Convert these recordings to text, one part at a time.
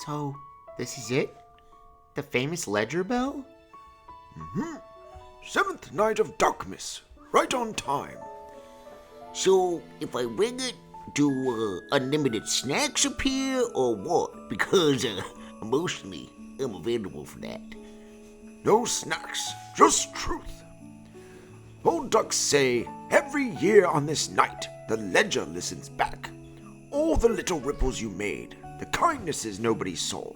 So, this is it? The famous ledger bell? Mm-hmm. 7th night of Duckmas. Right on time. So, if I ring it, do unlimited snacks appear or what? Because emotionally, I'm available for that. No snacks, just truth. Old ducks say every year on this night, the ledger listens back. All the little ripples you made, the kindnesses nobody saw,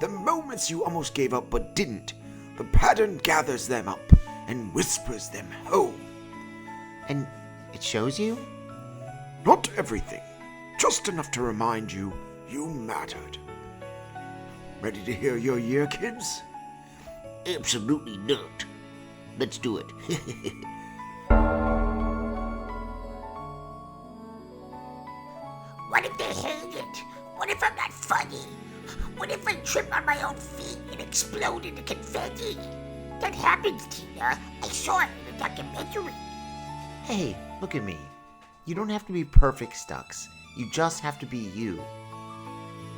the moments you almost gave up but didn't, the pattern gathers them up and whispers them home. And it shows you? Not everything, just enough to remind you you mattered. Ready to hear your year, kids? Absolutely not. Let's do it. What if they hate it? What if I'm not funny? What if I trip on my own feet and explode into confetti? That happens, Tina. I saw it in a documentary. Hey, look at me. You don't have to be perfect, Stucks. You just have to be you.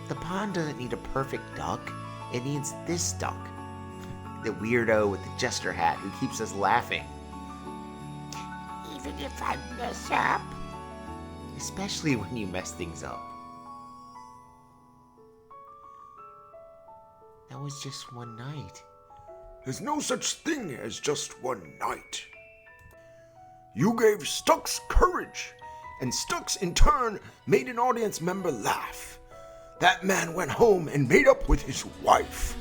The pond doesn't need a perfect duck. It needs this duck. The weirdo with the jester hat who keeps us laughing. Even if I mess up? Especially when you mess things up. That was just one night. There's no such thing as just one night. You gave Stucks courage, and Stucks in turn made an audience member laugh. That man went home and made up with his wife.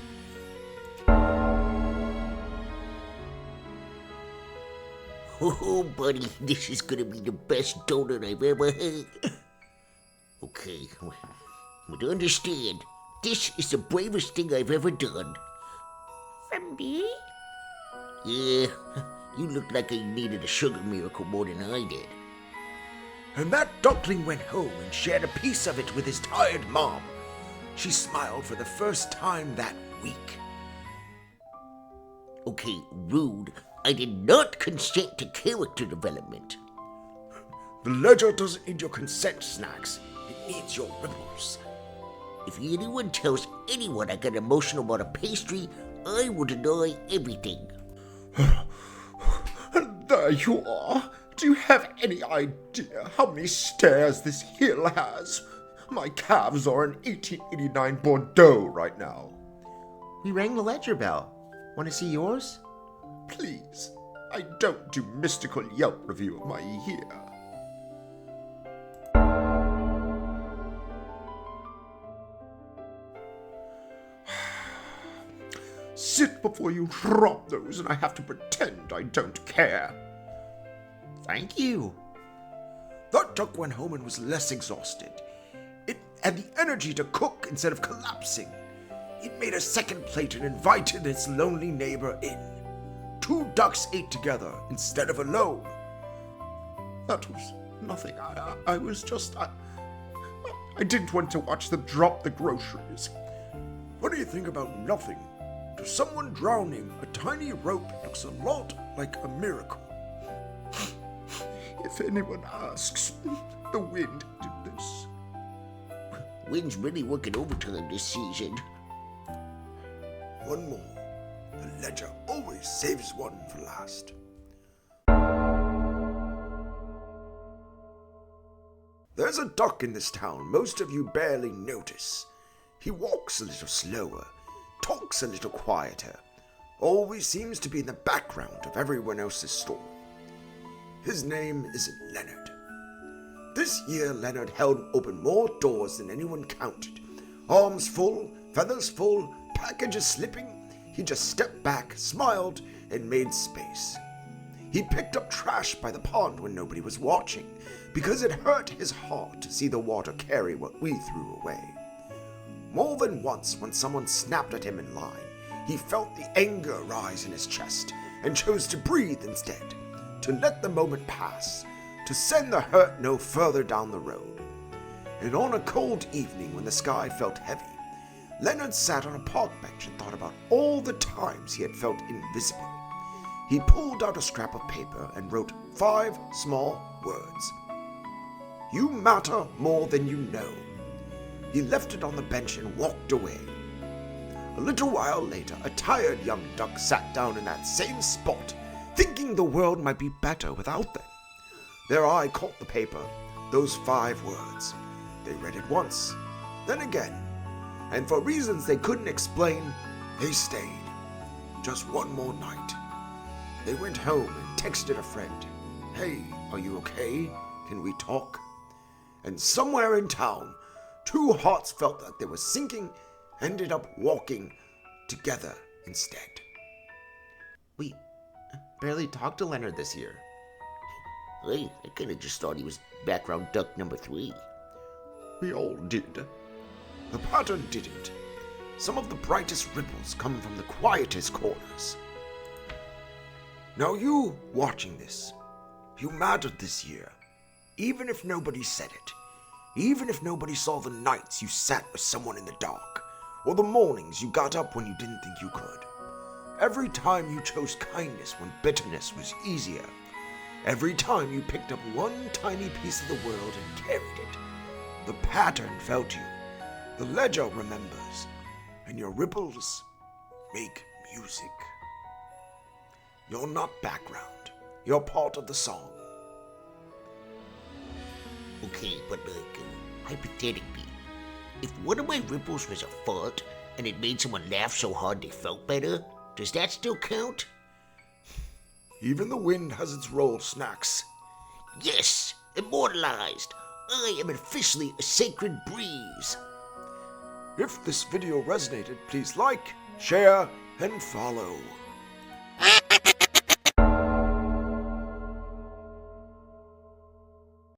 Oh, buddy, this is gonna be the best donut I've ever had. Okay, but understand, this is the bravest thing I've ever done. From me? Yeah, you look like you needed a sugar miracle more than I did. And that duckling went home and shared a piece of it with his tired mom. She smiled for the first time that week. Okay, rude. I did not consent to character development. The ledger doesn't need your consent, Snax. It needs your ripples. If anyone tells anyone I got emotional about a pastry, I will deny everything. And there you are. Do you have any idea how many stairs this hill has? My calves are in 1889 Bordeaux right now. We rang the ledger bell. Want to see yours? Please, I don't do mystical Yelp review of my year. Sit before you drop those and I have to pretend I don't care. Thank you. That duck went home and was less exhausted. It had the energy to cook instead of collapsing. It made a second plate and invited its lonely neighbor in. 2 ducks ate together instead of alone. That was nothing. I was just... I didn't want to watch them drop the groceries. What do you think about nothing? To someone drowning, a tiny rope looks a lot like a miracle. If anyone asks, the wind did this. Wind's really working overtime this season. One more. The ledger always saves one for last. There's a duck in this town most of you barely notice. He walks a little slower, talks a little quieter, always seems to be in the background of everyone else's story. His name is Leonard. This year Leonard held open more doors than anyone counted. Arms full, feathers full, packages slipping. He just stepped back, smiled, and made space. He picked up trash by the pond when nobody was watching, because it hurt his heart to see the water carry what we threw away. More than once, when someone snapped at him in line, he felt the anger rise in his chest and chose to breathe instead, to let the moment pass, to send the hurt no further down the road. And on a cold evening when the sky felt heavy, Leonard sat on a park bench and thought about all the times he had felt invisible. He pulled out a scrap of paper and wrote 5 small words. You matter more than you know. He left it on the bench and walked away. A little while later, a tired young duck sat down in that same spot, thinking the world might be better without them. Their eye caught the paper, those 5 words. They read it once, then again, and for reasons they couldn't explain, they stayed. Just one more night. They went home and texted a friend. "Hey, are you okay? Can we talk?" And somewhere in town, 2 hearts felt that they were sinking, ended up walking together instead. We barely talked to Leonard this year. I kinda just thought he was background duck number 3. We all did. The pattern didn't. Some of the brightest ripples come from the quietest corners. Now you watching this, you mattered this year. Even if nobody said it. Even if nobody saw the nights you sat with someone in the dark, or the mornings you got up when you didn't think you could. Every time you chose kindness when bitterness was easier. Every time you picked up one tiny piece of the world and carried it. The pattern felt you. The ledger remembers. And your ripples make music. You're not background. You're part of the song. Okay, but hypothetically, if one of my ripples was a fart and it made someone laugh so hard they felt better, does that still count? Even the wind has its role, Snax. Yes, immortalized. I am officially a sacred breeze. If this video resonated, please like, share, and follow.